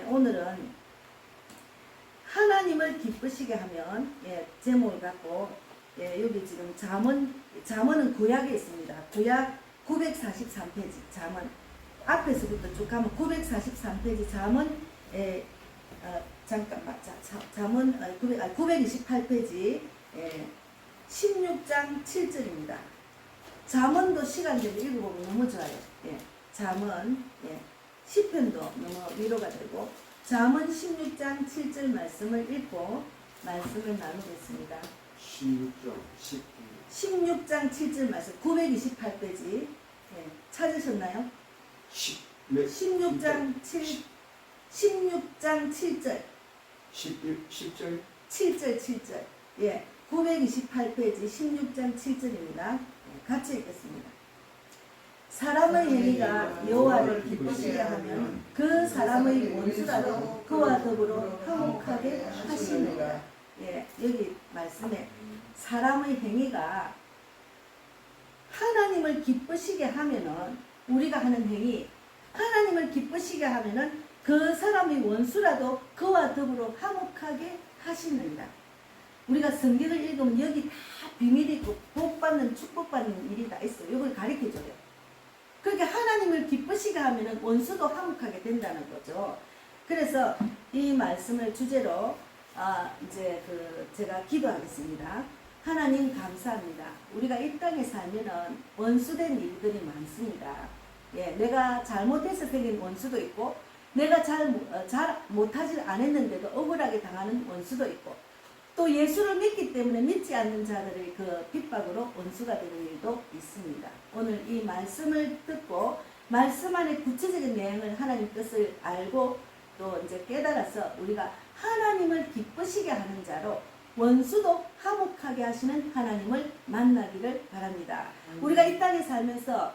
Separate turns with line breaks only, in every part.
오늘은 하나님을 기쁘시게 하면, 제목을 갖고, 여기 지금 잠언은 구약에 있습니다. 구약 943페이지 잠언. 앞에서부터 쭉 가면 943페이지 잠언, 잠깐만, 잠언 928페이지 16장 7절입니다. 잠언도 시간 되면 읽어보면 너무 좋아요. 잠언, 시편도 너무 위로가 되고, 잠언 16장 7절 말씀을 읽고 말씀을 나누겠습니다. 16장 7절 말씀 928페이지 찾으셨나요? 16장 7절 7절 928페이지 16장 7절입니다. 같이 읽겠습니다. 사람의 행위가 여호와를 기쁘시게 하면 그 사람의 원수라도 그와 더불어 화목하게 하시느니라. 여기 말씀에 사람의 행위가 하나님을 기쁘시게 하면은, 우리가 하는 행위 하나님을 기쁘시게 하면은 그 사람의 원수라도 그와 더불어 화목하게 하시느니라. 우리가 성경을 읽으면 여기 다 비밀이 있고 복받는 축복받는 일이 다 있어요. 이걸 가르쳐줘요. 그러니까 하나님을 기쁘시게 하면은 원수도 화목하게 된다는 거죠. 그래서 이 말씀을 주제로 이제 제가 기도하겠습니다. 하나님 감사합니다. 우리가 이 땅에 살면은 원수된 일들이 많습니다. 내가 잘못해서 생긴 원수도 있고, 내가 잘 못하지 않았는데도 억울하게 당하는 원수도 있고, 또 예수를 믿기 때문에 믿지 않는 자들의 그 핍박으로 원수가 되는 일도 있습니다. 오늘 이 말씀을 듣고 말씀 안에 구체적인 내용을 하나님 뜻을 알고 또 이제 깨달아서 우리가 하나님을 기쁘시게 하는 자로 원수도 화목하게 하시는 하나님을 만나기를 바랍니다. 우리가 이 땅에 살면서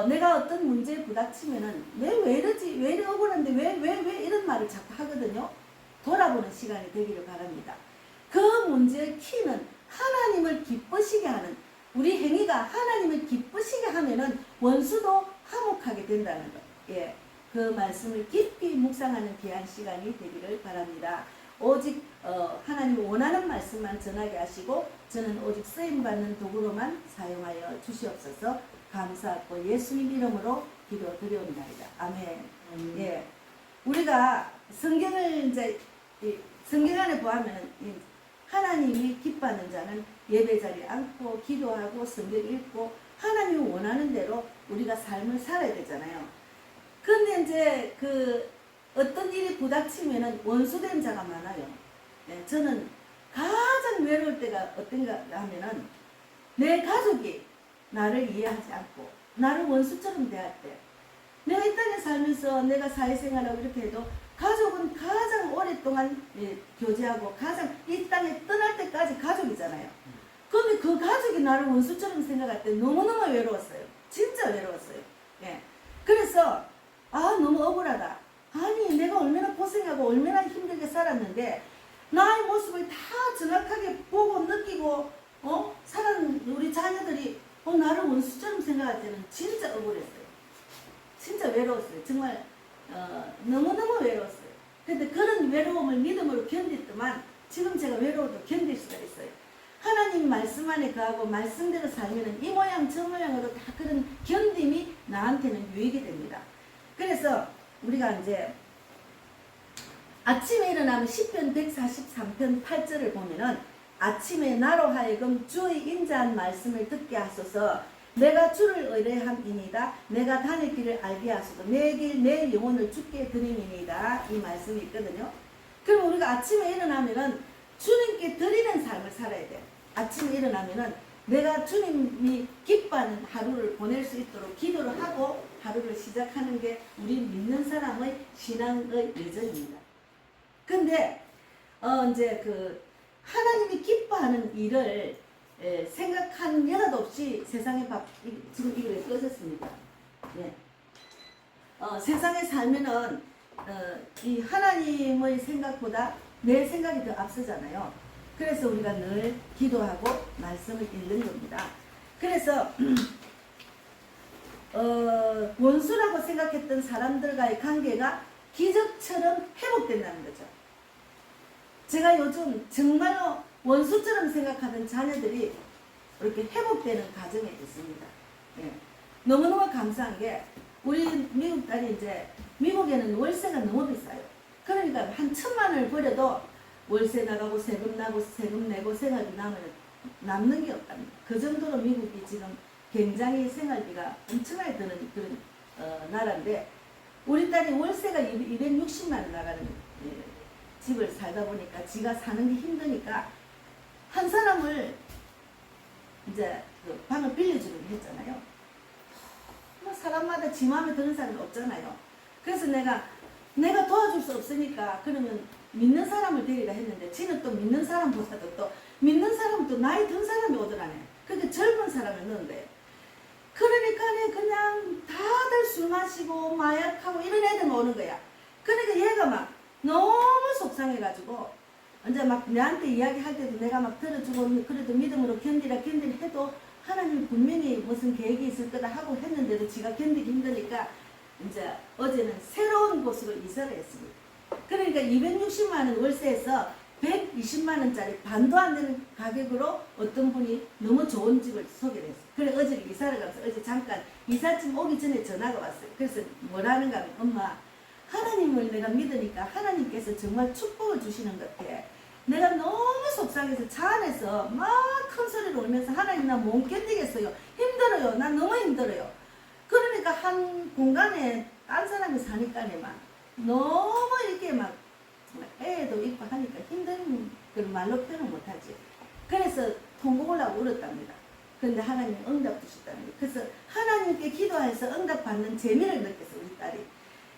내가 어떤 문제에 부닥치면은 왜 이러지? 왜 이래 억울한데? 왜 이런 말을 자꾸 하거든요. 돌아보는 시간이 되기를 바랍니다. 그 문제의 키는 하나님을 기쁘시게 하는, 우리 행위가 하나님을 기쁘시게 하면은 원수도 화목하게 된다는 것. 그 말씀을 깊이 묵상하는 귀한 시간이 되기를 바랍니다. 오직 하나님 원하는 말씀만 전하게 하시고, 저는 오직 쓰임받는 도구로만 사용하여 주시옵소서. 감사하고 예수님 이름으로 기도드리옵나이다. 아멘. 우리가 성경을 이제 성경 안에 보면 하나님이 기뻐하는 자는 예배 자리에 앉고 기도하고 성경 읽고 하나님이 원하는 대로 우리가 삶을 살아야 되잖아요. 근데 이제 어떤 일이 부닥치면은 원수된 자가 많아요. 저는 가장 외로울 때가 어떤가 하면은 내 가족이 나를 이해하지 않고 나를 원수처럼 대할 때, 내가 이 땅에 살면서 내가 사회생활하고 이렇게 해도 가족은 가장 오랫동안 교제하고 가장 이 땅에 떠날 때까지 가족이잖아요. 그러면 그 가족이 나를 원수처럼 생각할 때 너무너무 외로웠어요. 진짜 외로웠어요. 그래서 너무 억울하다. 아니 내가 얼마나 고생하고 얼마나 힘들게 살았는데 나의 모습을 다 정확하게 보고 느끼고 살아는 우리 자녀들이 나를 원수처럼 생각할 때는 진짜 억울했어요. 진짜 외로웠어요. 정말 너무너무 외로웠어요. 근데 그런 외로움을 믿음으로 견디더만 지금 제가 외로워도 견딜 수가 있어요. 하나님 말씀 안에 거하고 말씀대로 살면은 이 모양 저 모양으로 다 그런 견딤이 나한테는 유익이 됩니다. 그래서 우리가 이제 아침에 일어나면 시편 143편 8절을 보면은 아침에 나로 하여금 주의 인자한 말씀을 듣게 하소서. 내가 주를 의뢰함이니이다. 내가 다닐 길을 알게 하소서. 내 길 내 영혼을 주께 드림이니이다. 이 말씀이 있거든요. 그럼 우리가 아침에 일어나면은 주님께 드리는 삶을 살아야 돼요. 아침에 일어나면은 내가 주님이 기뻐하는 하루를 보낼 수 있도록 기도를 하고 하루를 시작하는 게 우리 믿는 사람의 신앙의 여정입니다. 근데 이제 하나님이 기뻐하는 일을 생각한 여도 없이 세상에 지금 이걸 꺼졌습니다. 세상에 살면은 이 하나님의 생각보다 내 생각이 더 앞서잖아요. 그래서 우리가 늘 기도하고 말씀을 읽는 겁니다. 그래서 원수라고 생각했던 사람들과의 관계가 기적처럼 회복된다는 거죠. 제가 요즘 정말로 원수처럼 생각하던 자녀들이 이렇게 회복되는 과정에 있습니다. 예. 너무너무 감사한 게 우리 미국 딸이 이제 미국에는 월세가 너무 비싸요. 그러니까 한 1,000만 원을 벌여도 월세 나가고 세금 내고 생활비 남는 게 없답니다. 그 정도로 미국이 지금 굉장히 생활비가 엄청나게 드는 그런 나라인데 우리 딸이 월세가 260만 원 나가는 집을 살다 보니까 지가 사는 게 힘드니까 한 사람을 이제 그 방을 빌려주기로 했잖아요. 뭐 사람마다 지 마음에 드는 사람이 없잖아요. 그래서 내가 도와줄 수 없으니까 그러면 믿는 사람을 데리라 했는데 지는 또 믿는 사람보다도 또 믿는 사람은 또 나이 든 사람이 오더라네. 그러니까 젊은 사람을 넣는데 그러니까 그냥 다들 술 마시고 마약하고 이런 애들 오는 거야. 그러니까 얘가 막 너무 속상해가지고 이제 막 내한테 이야기할 때도 내가 막 들어주고 그래도 믿음으로 견디라 해도 하나님 분명히 무슨 계획이 있을 거다 하고 했는데도 지가 견디기 힘드니까 이제 어제는 새로운 곳으로 이사를 했습니다. 그러니까 260만 원 월세에서 120만 원짜리 반도 안 되는 가격으로 어떤 분이 너무 좋은 집을 소개를 했어요. 그래 어제 이사를 가서 어제 잠깐 이삿짐 오기 전에 전화가 왔어요. 그래서 뭐라는가 하면 엄마 하나님을 내가 믿으니까 하나님께서 정말 축복을 주시는 것 같아. 내가 너무 속상해서 차 안에서 막 큰 소리를 울면서 하나님 나 못 견디겠어요. 힘들어요. 난 너무 힘들어요. 그러니까 한 공간에 딴 사람이 사니까만 너무 이렇게 막 애도 있고 하니까 힘든 그런 말로 표현을 못하지. 그래서 통곡을 하고 울었답니다. 그런데 하나님이 응답 주셨다는 거예요. 그래서 하나님께 기도해서 응답 받는 재미를 느꼈어요. 우리 딸이.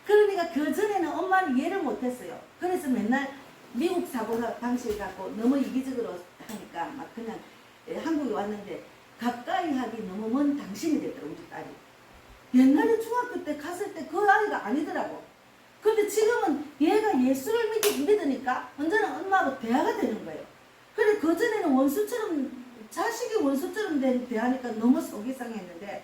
그러니까 그 전에는 엄마를 이해를 못했어요. 그래서 맨날 미국 사고가 방식을 갖고 너무 이기적으로 하니까 막 그냥 한국에 왔는데 가까이 하기 너무 먼 당신이 됐더라고 우리 딸이. 옛날에 중학교 때 갔을 때 그 아이가 아니더라고. 근데 지금은 얘가 예수를 믿으니까 언제나 엄마하고 대화가 되는 거예요. 근데 그 전에는 원수처럼 자식이 원수처럼 대하니까 너무 속이 상했는데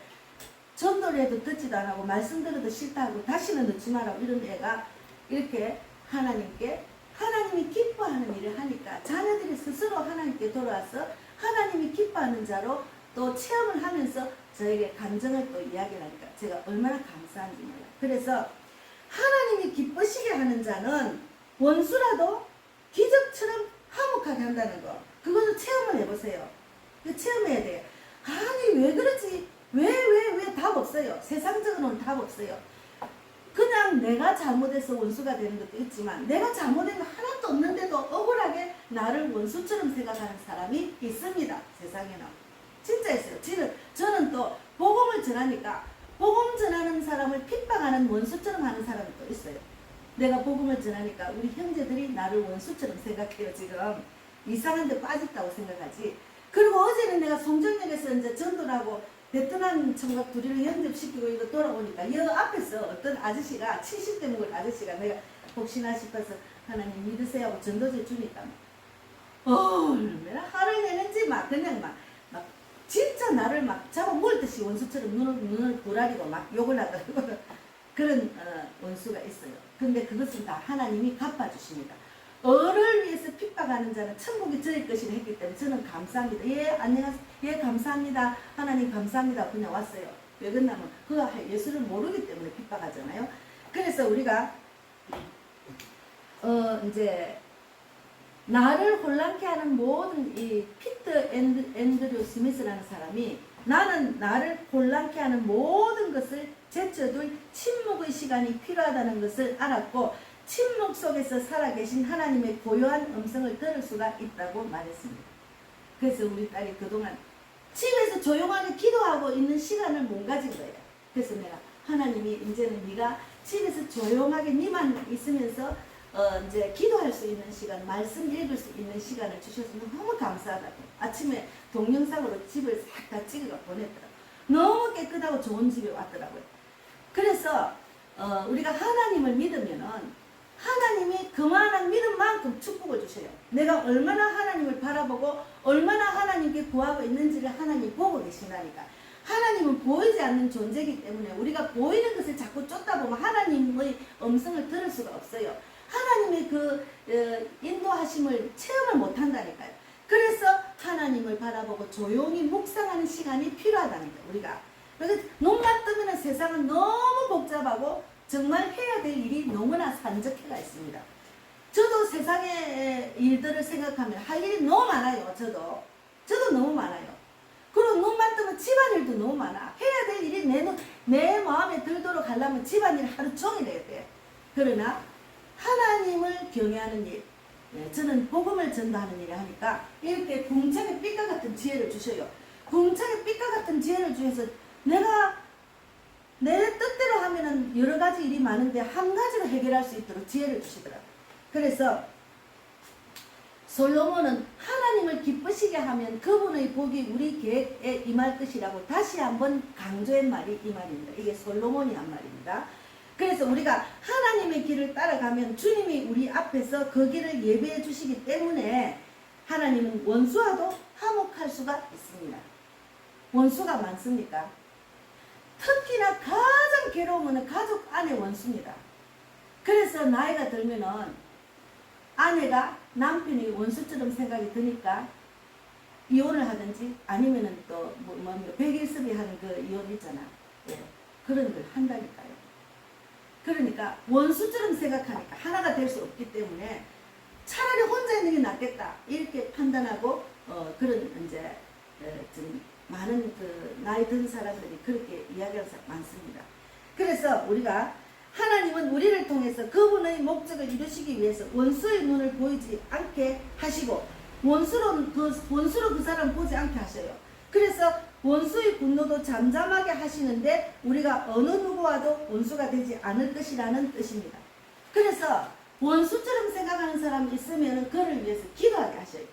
전도를 해도 듣지도 안 하고 말씀 들어도 싫다 하고 다시는 듣지 마라고 이런 애가 이렇게 하나님이 기뻐하는 일을 하니까 자녀들이 스스로 하나님께 돌아와서 하나님이 기뻐하는 자로 또 체험을 하면서 저에게 감정을 또 이야기를 하니까 제가 얼마나 감사한지 몰라요. 그래서 하나님이 기쁘시게 하는 자는 원수라도 기적처럼 화목하게 한다는 거. 그것을 체험을 해보세요. 체험해야 돼요. 아니 왜 그러지? 왜 답 없어요. 세상적으로는 답 없어요. 그냥 내가 잘못해서 원수가 되는 것도 있지만 내가 잘못한 거 하나도 없는데도 억울하게 나를 원수처럼 생각하는 사람이 있습니다. 세상에는. 진짜 있어요. 저는 또 복음을 전하니까 복음 전하는 사람을 핍박하는 원수처럼 하는 사람이 또 있어요. 내가 복음을 전하니까 우리 형제들이 나를 원수처럼 생각해요. 지금 이상한 데 빠졌다고 생각하지. 그리고 어제는 내가 송정역에서 이제 전도를 하고 베트남 청각 둘이를 연접시키고 이거 돌아오니까 여 앞에서 어떤 아저씨가 70대 먹은 아저씨가 내가 혹시나 싶어서 하나님 믿으세요 하고 전도제 주니까 얼마나 화를 내는지 막 그냥 막 진짜 나를 막 잡아먹을 듯이 원수처럼 눈을 부라리고 막 욕을 하더라고요. 그런 원수가 있어요. 근데 그것은 다 하나님이 갚아주십니다. 어를 위해서 핍박하는 자는 천국이 저희 것이라 했기 때문에 저는 감사합니다. 예 안녕하세요. 예 감사합니다. 하나님 감사합니다. 그냥 왔어요. 왜 그러냐면 그가 예수를 모르기 때문에 핍박하잖아요. 그래서 우리가 이제 나를 혼란케 하는 모든 이 피터 앤드류 스미스라는 사람이 나는 나를 혼란케 하는 모든 것을 제쳐둘 침묵의 시간이 필요하다는 것을 알았고 침묵 속에서 살아계신 하나님의 고요한 음성을 들을 수가 있다고 말했습니다. 그래서 우리 딸이 그동안 집에서 조용하게 기도하고 있는 시간을 못 가진 거예요. 그래서 내가 하나님이 이제는 네가 집에서 조용하게 네만 있으면서 이제 기도할 수 있는 시간, 말씀 읽을 수 있는 시간을 주셔서 너무 감사하다고. 아침에 동영상으로 집을 싹 다 찍어가 보냈더라고요. 너무 깨끗하고 좋은 집에 왔더라고요. 그래서 우리가 하나님을 믿으면은 하나님이 그만한 믿음만큼 축복을 주셔요. 내가 얼마나 하나님을 바라보고 얼마나 하나님께 구하고 있는지를 하나님이 보고 계신다니까. 하나님은 보이지 않는 존재이기 때문에 우리가 보이는 것을 자꾸 쫓다 보면 하나님의 음성을 들을 수가 없어요. 하나님의 그 인도하심을 체험을 못한다니까요. 그래서 하나님을 바라보고 조용히 묵상하는 시간이 필요하다니까 우리가. 그래서 눈만 뜨면 세상은 너무 복잡하고 정말 해야 될 일이 너무나 산적해가 있습니다. 저도 세상의 일들을 생각하면 할 일이 너무 많아요. 저도 너무 많아요. 그리고 눈만 뜨면 집안일도 너무 많아. 해야 될 일이 내 마음에 들도록 하려면 집안일 하루 종일 해야 돼. 그러나 하나님을 경외하는 일, 저는 복음을 전도하는 일을 하니까 이렇게 궁창의 빛과 같은 지혜를 주셔요. 궁창의 빛과 같은 지혜를 주셔서 내가 내 뜻대로 하면은 여러 가지 일이 많은데 한 가지로 해결할 수 있도록 지혜를 주시더라고요. 그래서 솔로몬은 하나님을 기쁘시게 하면 그분의 복이 우리 계획에 임할 것이라고 다시 한번 강조한 말이 이 말입니다. 이게 솔로몬이 한 말입니다. 그래서 우리가 하나님의 길을 따라가면 주님이 우리 앞에서 그 길을 예배해 주시기 때문에 하나님은 원수와도 화목할 수가 있습니다. 원수가 많습니까? 특히나 가장 괴로운 것은 가족 안의 원수입니다. 그래서 나이가 들면은 아내가 남편이 원수처럼 생각이 드니까 이혼을 하든지 아니면은 또 백일섭이 하는 그 이혼 있잖아. 예, 그런 걸 한다니까요. 그러니까 원수처럼 생각하니까 하나가 될 수 없기 때문에 차라리 혼자 있는 게 낫겠다 이렇게 판단하고 그런 이제 좀 많은 그 나이 든 사람들이 그렇게 이야기하는 사람 많습니다. 그래서 우리가 하나님은 우리를 통해서 그분의 목적을 이루시기 위해서 원수의 눈을 보이지 않게 하시고 원수로 그 사람 보지 않게 하셔요. 그래서 원수의 분노도 잠잠하게 하시는데 우리가 어느 누구와도 원수가 되지 않을 것이라는 뜻입니다. 그래서 원수처럼 생각하는 사람이 있으면 그를 위해서 기도하게 하셔요.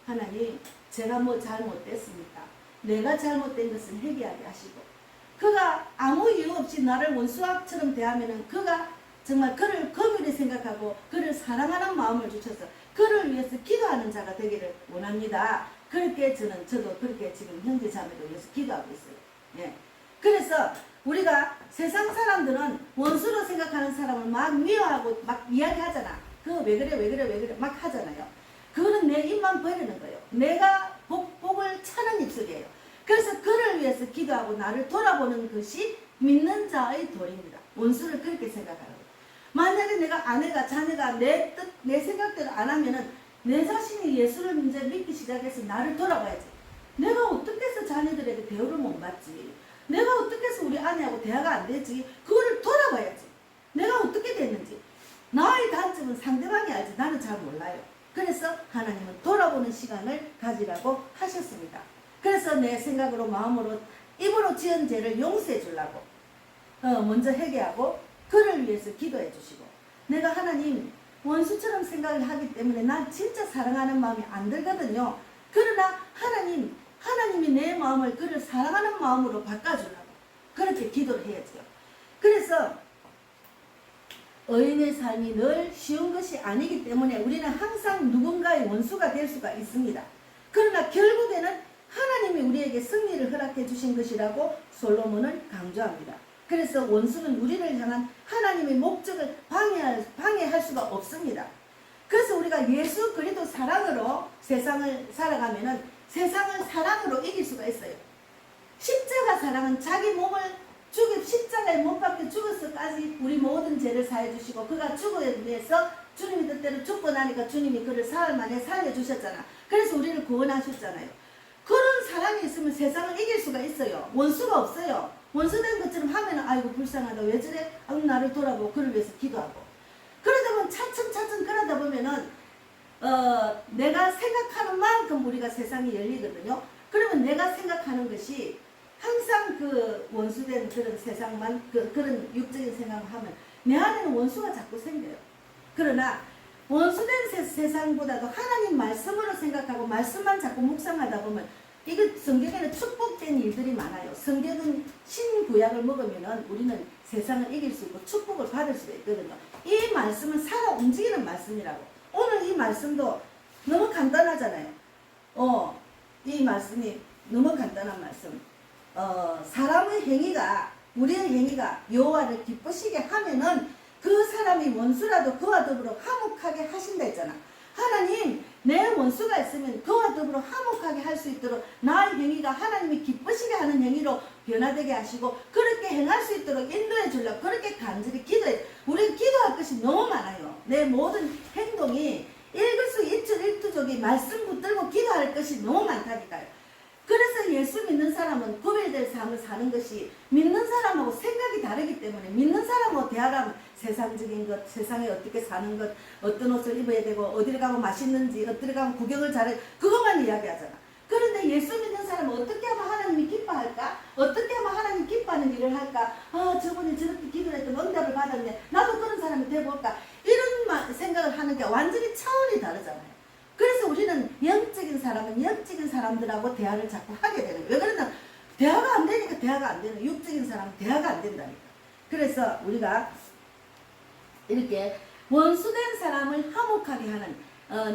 하나님, 제가 뭐 잘못됐습니까? 내가 잘못된 것은 회개하게 하시고 그가 아무 이유 없이 나를 원수처럼 대하면은 그가 정말 그를 긍휼히 생각하고 그를 사랑하는 마음을 주셔서 그를 위해서 기도하는 자가 되기를 원합니다. 그렇게 저도 그렇게 지금 형제 자매를 위해서 기도하고 있어요. 예. 그래서 우리가 세상 사람들은 원수로 생각하는 사람을 막 미워하고 막 이야기하잖아. 그거 왜 그래 막 하잖아요. 그거는 내 입만 버리는 거예요. 내가 복을 차는 입술이에요. 그래서 그를 위해서 기도하고 나를 돌아보는 것이 믿는 자의 도리입니다. 원수를 그렇게 생각하라고. 만약에 내가 아내가 자녀가 내 생각대로 안 하면은 내 자신이 예수를 이제 믿기 시작해서 나를 돌아봐야지. 내가 어떻게 해서 자녀들에게 대우를 못 받지? 내가 어떻게 해서 우리 아내하고 대화가 안 되지? 그거를 돌아봐야지. 내가 어떻게 됐는지. 나의 단점은 상대방이 알지 나는 잘 몰라요. 그래서 하나님은 돌아보는 시간을 가지라고 하셨습니다. 그래서 내 생각으로 마음으로 입으로 지은 죄를 용서해 주려고 먼저 회개하고 그를 위해서 기도해 주시고 내가 하나님 원수처럼 생각을 하기 때문에 난 진짜 사랑하는 마음이 안 들거든요. 그러나 하나님이 내 마음을 그를 사랑하는 마음으로 바꿔주려고 그렇게 기도를 해야죠. 그래서 의인의 삶이 늘 쉬운 것이 아니기 때문에 우리는 항상 누군가의 원수가 될 수가 있습니다. 그러나 결국에는 하나님이 우리에게 승리를 허락해 주신 것이라고 솔로몬은 강조합니다. 그래서 원수는 우리를 향한 하나님의 목적을 방해할 수가 없습니다. 그래서 우리가 예수 그리스도 사랑으로 세상을 살아가면은 세상을 사랑으로 이길 수가 있어요. 십자가 사랑은 자기 몸을 십자가에 못 박혀 죽어서까지 우리 모든 죄를 사해 주시고 그가 죽어야 위해서 주님이 뜻대로 죽고 나니까 주님이 그를 사흘 만에 살려주셨잖아. 그래서 우리를 구원하셨잖아요. 그런 사랑이 있으면 세상을 이길 수가 있어요. 원수가 없어요. 원수된 것처럼 하면은 아이고 불쌍하다 왜 저래? 나를 돌아보고 그를 위해서 기도하고 그러다 보면 차츰 그러다 보면은 내가 생각하는 만큼 우리가 세상이 열리거든요. 그러면 내가 생각하는 것이 항상 그 원수된 그런 세상만 그런 육적인 생각을 하면 내 안에는 원수가 자꾸 생겨요. 그러나 원수된 세상보다도 하나님 말씀으로 생각하고 말씀만 자꾸 묵상하다 보면 이거 성경에는 축복된 일들이 많아요. 성경은 신구약을 먹으면 우리는 세상을 이길 수 있고 축복을 받을 수가 있거든요. 이 말씀은 살아 움직이는 말씀이라고. 오늘 이 말씀도 너무 간단하잖아요. 이 말씀이 너무 간단한 말씀. 사람의 행위가 우리의 행위가 여호와를 기쁘시게 하면은 그 사람이 원수라도 그와 더불어 화목하게 하신다 했잖아. 하나님 내 원수가 있으면 그와 더불어 화목하게 할 수 있도록 나의 행위가 하나님이 기쁘시게 하는 행위로 변화되게 하시고 그렇게 행할 수 있도록 인도해 주려고 그렇게 간절히 기도해. 우리는 기도할 것이 너무 많아요. 내 모든 행동이 일거수일투족이 말씀 붙들고 기도할 것이 너무 많다니까요. 그래서 예수 믿는 사람은 구별될 삶을 사는 것이 믿는 사람하고 생각이 다르기 때문에 믿는 사람하고 대화하면 세상적인 것, 세상에 어떻게 사는 것, 어떤 옷을 입어야 되고 어디를 가면 맛있는지, 어디를 가면 구경을 잘해, 그것만 이야기하잖아. 그런데 예수 믿는 사람은 어떻게 하면 하나님이 기뻐할까? 어떻게 하면 하나님 기뻐하는 일을 할까? 아, 저번에 저렇게 기도를 했더니 응답을 받았네. 나도 그런 사람이 되어볼까? 이런 생각을 하는 게 완전히 차원이 다르잖아요. 그래서 우리는 영적인 사람은 영적인 사람들하고 대화를 자꾸 하게 되는 거예요. 왜 그러냐? 대화가 안 되니까 대화가 안 되는 거예요. 육적인 사람은 대화가 안 된다니까. 그래서 우리가 이렇게 원수된 사람을 화목하게 하는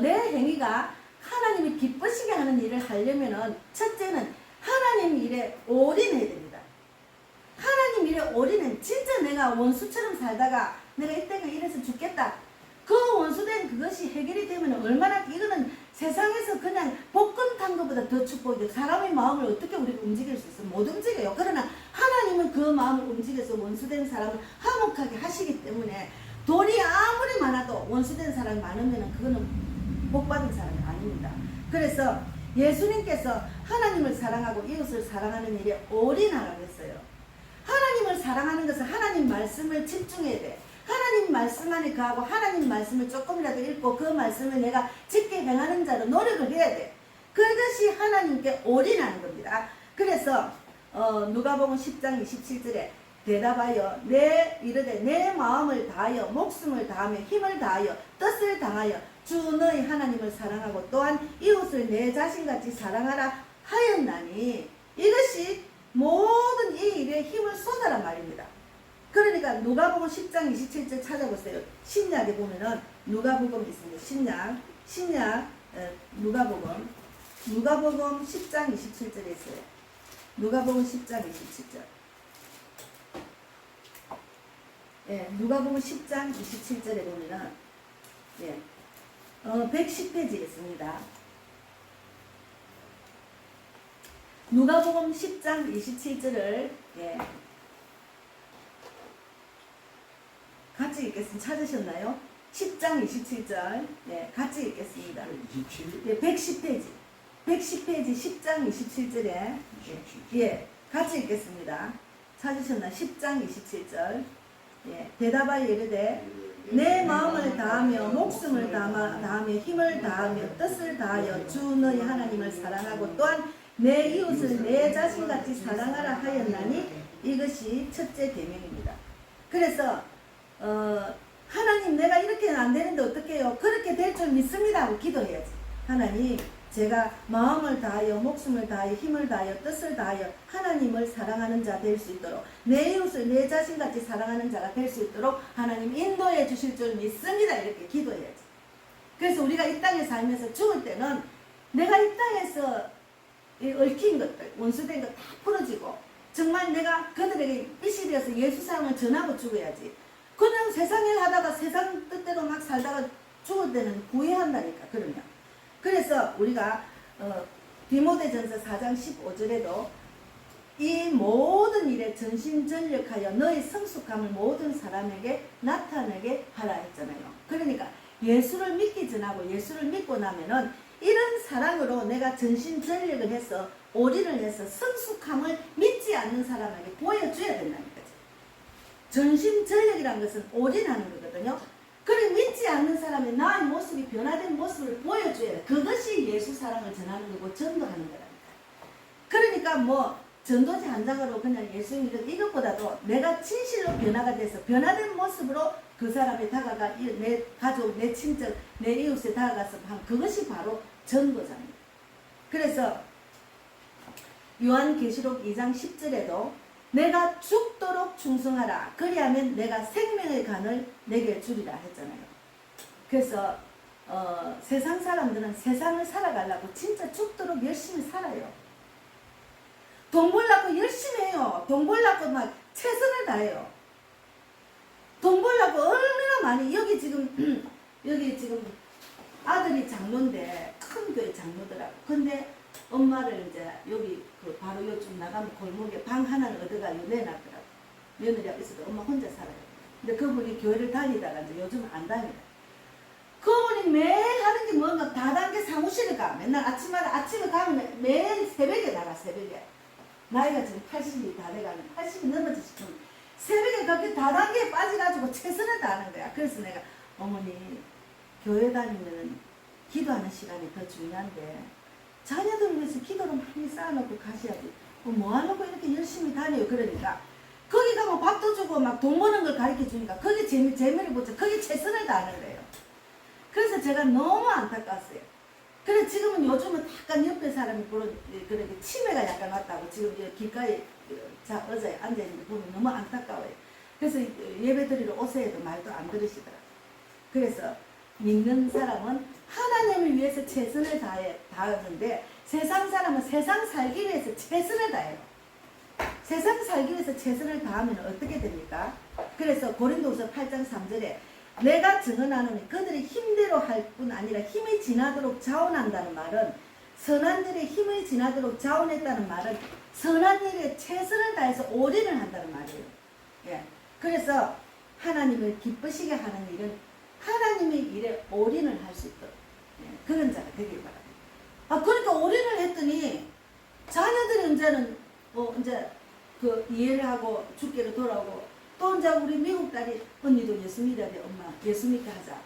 내 행위가 하나님이 기쁘시게 하는 일을 하려면은 첫째는 하나님 일에 올인해야 됩니다. 하나님 일에 올인은 진짜 내가 원수처럼 살다가 내가 이때가 이래서 죽겠다. 그 원수된 그것이 해결이 되면 얼마나 이거는 세상에서 그냥 복권 탄 것보다 더 축복이죠. 사람의 마음을 어떻게 우리가 움직일 수 있어요? 못 움직여요. 그러나 하나님은 그 마음을 움직여서 원수된 사람을 화목하게 하시기 때문에 돈이 아무리 많아도 원수된 사람이 많으면 그거는 복받은 사람이 아닙니다. 그래서 예수님께서 하나님을 사랑하고 이웃을 사랑하는 일에 올인하라고 했어요. 하나님을 사랑하는 것은 하나님 말씀을 집중해야 돼. 하나님 말씀 안에 거하고 하나님 말씀을 조금이라도 읽고 그 말씀을 내가 쉽게 행하는 자로 노력을 해야 돼. 그것이 하나님께 올인하는 겁니다. 그래서 누가복음 10장 27절에 대답하여 이르되 내 마음을 다하여 목숨을 다하며 힘을 다하여 뜻을 다하여 주 너희 하나님을 사랑하고 또한 이웃을 내 자신같이 사랑하라 하였나니 이것이 모든 이 일에 힘을 쏟아란 말입니다. 그러니까 누가복음 10장 27절 찾아보세요. 신약에 보면은 누가복음 있습니다. 신약 누가복음 10장 27절에 있어요. 누가복음 10장 27절. 예, 누가복음 10장 27절에 보면은 110페이지에 있습니다. 누가복음 10장 27절을 같이 읽겠습니다. 찾으셨나요? 10장 27절. 같이 읽겠습니다. 110페이지. 110페이지 10장 27절에 같이 읽겠습니다. 찾으셨나요? 10장 27절. 대답하여 이르되 내 마음을 다하며 목숨을 다하며 힘을 다하며 뜻을 다하여 주 너희 하나님을 사랑하고 또한 내 이웃을 내 자신같이 사랑하라 하였나니 이것이 첫째 계명입니다. 그래서 하나님 내가 이렇게는 안 되는데 어떻게 해요? 그렇게 될 줄 믿습니다 하고 기도해야지. 하나님 제가 마음을 다하여 목숨을 다하여 힘을 다하여 뜻을 다하여 하나님을 사랑하는 자 될 수 있도록 내 이웃을 내 자신같이 사랑하는 자가 될 수 있도록 하나님 인도해 주실 줄 믿습니다. 이렇게 기도해야지. 그래서 우리가 이 땅에 살면서 죽을 때는 내가 이 땅에서 얽힌 것들 원수된 것 다 풀어지고 정말 내가 그들에게 빛이 되어서 예수 사랑을 전하고 죽어야지. 그냥 세상 일 하다가 세상 뜻대로 막 살다가 죽을 때는 후회한다니까. 그러면 그래서 우리가 디모데전서 4장 15절에도 이 모든 일에 전심전력하여 너의 성숙함을 모든 사람에게 나타내게 하라 했잖아요. 그러니까 예수를 믿기 전하고 예수를 믿고 나면은 이런 사랑으로 내가 전심전력을 해서 올인을 해서 성숙함을 믿지 않는 사람에게 보여줘야 된다는 거지. 전심전력이라는 것은 올인하는 거거든요. 그래 믿지 않는 사람이 나의 모습이 변화된 모습을 보여줘야 돼. 그것이 예수 사랑을 전하는 거고 전도하는 거라니까. 그러니까 뭐 전도지 한 장으로 그냥 예수 믿는 이것보다도 내가 진실로 변화가 돼서 변화된 모습으로 그 사람에 다가가 내 가족, 내 친척, 내 이웃에 다가가서 한 그것이 바로 전도자입니다. 그래서 요한계시록 2장 10절에도 내가 죽도록 충성하라. 그리하면 내가 생명의 간을 내게 주리라 했잖아요. 그래서 세상 사람들은 세상을 살아가려고 진짜 죽도록 열심히 살아요. 돈 벌려고 열심히 해요. 돈 벌려고 막 최선을 다해요. 돈 벌려고 얼마나 많이, 여기 지금 여기 지금 아들이 장로인데 큰 교회 장로더라고. 근데 엄마를 이제 여기 그 바로 요즘 나가면 골목에 방 하나를 얻어가 내놨더라고. 며느리가 있어도 엄마 혼자 살아요. 근데 그분이 교회를 다니다가 이제 요즘은 안 다니다. 그분이 매일 하는 게 뭔가 다단계 사무실에 가. 맨날 아침마다 아침에 가면 매일 새벽에 나가. 새벽에. 나이가 지금 80이 다 돼가는 80이 넘어지 싶으면 새벽에 그렇게 다단계에 빠져가지고 최선을 다하는 거야. 그래서 내가 어머니 교회 다니면 기도하는 시간이 더 중요한데 자녀들을 위해서 기도를 많이 쌓아놓고 가셔야지. 뭐 하려고 이렇게 열심히 다녀요. 그러니까 거기 가면 밥도 주고 막 돈 버는 걸 가르쳐 주니까 거기 재미를 보자. 거기 최선을 다하는 거예요. 그래서 제가 너무 안타까웠어요. 그래 지금은 요즘은 약간 옆에 사람이 그렇게 치매가 약간 왔다고 지금 길가에 의자에 앉아있는데 보면 너무 안타까워요. 그래서 예배 드리러 오세요 해도 말도 안 들으시더라고요. 그래서 믿는 사람은 하나님을 위해서 최선을 다하는데 세상 사람은 세상 살기 위해서 최선을 다해요. 세상 살기 위해서 최선을 다하면 어떻게 됩니까? 그래서 고린도후서 8장 3절에 내가 증언하노니 그들이 힘대로 할 뿐 아니라 힘이 지나도록 자원한다는 말은 선한 일에 힘이 지나도록 자원했다는 말은 선한 일에 최선을 다해서 올인을 한다는 말이에요. 예. 그래서 하나님을 기쁘시게 하는 일은 하나님의 일에 올인을 할 수 있도록 그런 자가 되길 바랍니다. 그러니까 올인을 했더니 자녀들이 이제는 이제 그 이해를 하고 주께로 돌아오고 또 이제 우리 미국 딸이 언니도 예수 믿어야 돼. 엄마 예수 믿게 하자.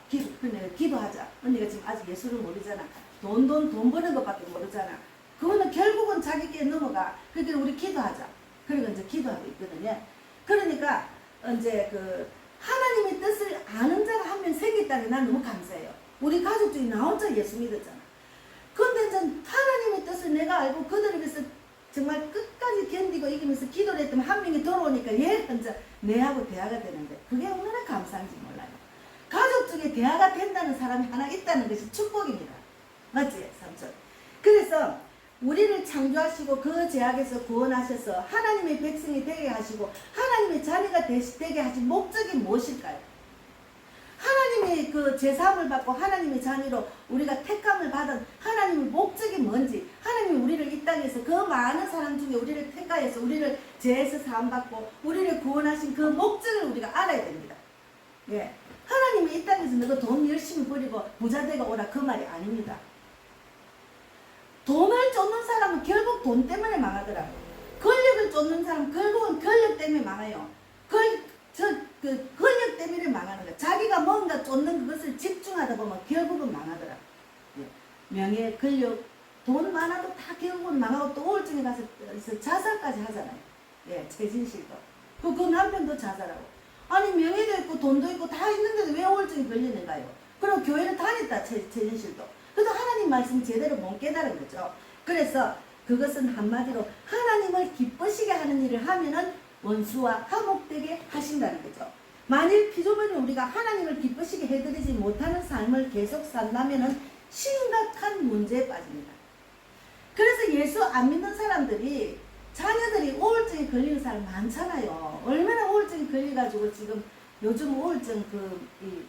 기도하자. 언니가 지금 아직 예수를 모르잖아. 돈 버는 것밖에 모르잖아. 그거는 결국은 자기께 넘어가. 그러니까 우리 기도하자. 그리고 이제 기도하고 있거든요. 그러니까 이제 그 하나님의 뜻을 아는 자가 한 명 생겼다는 게 난 너무 감사해요. 우리 가족 중에 나 혼자 예수 믿었잖아. 근데 이제 하나님의 뜻을 내가 알고 그들을 위해서 정말 끝까지 견디고 이기면서 기도를 했더니 한 명이 돌아오니까 얘 혼자 내하고 대화가 되는데 그게 얼마나 감사한지 몰라요. 가족 중에 대화가 된다는 사람이 하나 있다는 것이 축복입니다. 맞지? 삼촌. 그래서 우리를 창조하시고 그 죄악에서 구원하셔서 하나님의 백성이 되게 하시고 하나님의 자녀가 되게 하신 목적이 무엇일까요? 하나님의 그 제사함을 받고 하나님의 자녀로 우리가 택함을 받은 하나님의 목적이 뭔지, 하나님이 우리를 이 땅에서 그 많은 사람 중에 우리를 택하여서 우리를 죄에서 사함받고 우리를 구원하신 그 목적을 우리가 알아야 됩니다. 예. 하나님이 이 땅에서 너가 돈 열심히 벌이고 부자 되고 오라 그 말이 아닙니다. 돈을 쫓는 사람은 결국 돈 때문에 망하더라고요. 권력을 쫓는 사람은 결국은 권력 때문에 망해요. 그 권력 때문에 망하는 거야. 자기가 뭔가 쫓는 그것을 집중하다 보면 결국은 망하더라. 예. 명예, 권력, 돈 많아도 다 결국은 망하고 또 우울증에 가서 자살까지 하잖아요. 예, 최진실도. 그 남편도 자살하고. 아니 명예도 있고 돈도 있고 다 있는데도 왜 우울증이 걸리는가요? 그리고 교회를 다녔다 최진실도. 그래도 하나님 말씀 제대로 못 깨달은 거죠. 그래서 그것은 한마디로 하나님을 기쁘시게 하는 일을 하면은 원수와 화목되게 하신다는 거죠. 만일 피조물이 우리가 하나님을 기쁘시게 해드리지 못하는 삶을 계속 산다면 심각한 문제에 빠집니다. 그래서 예수 안 믿는 사람들이 자녀들이 우울증에 걸리는 사람 많잖아요. 얼마나 우울증이 걸려가지고 지금 요즘 우울증 이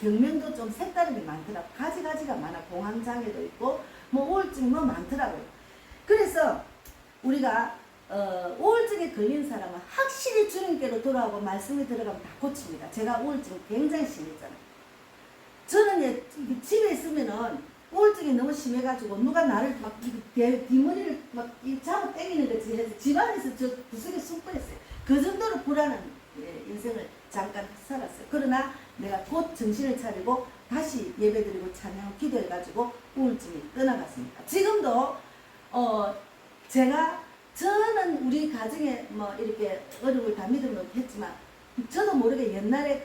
병명도 좀 색다른 게 많더라고요. 가지가 많아. 공황장애도 있고 뭐 우울증이 뭐 많더라고요. 그래서 우리가 우울증에 걸린 사람은 확실히 주님께로 돌아오고 말씀에 들어가면 다 고칩니다. 제가 우울증 굉장히 심했잖아요. 저는 집에 있으면은 우울증이 너무 심해가지고 누가 나를 막 뒷머리를 막 잡아 당기는 거지 해서 집안에서 저 구석에 숨 뻔했어요. 그 정도로 불안한 인생을 잠깐 살았어요. 그러나 내가 곧 정신을 차리고 다시 예배드리고 찬양 기도해가지고 우울증이 떠나갔습니다. 지금도 저는 우리 가정에 뭐 이렇게 어려움을 다 믿으면 했지만 저도 모르게 옛날에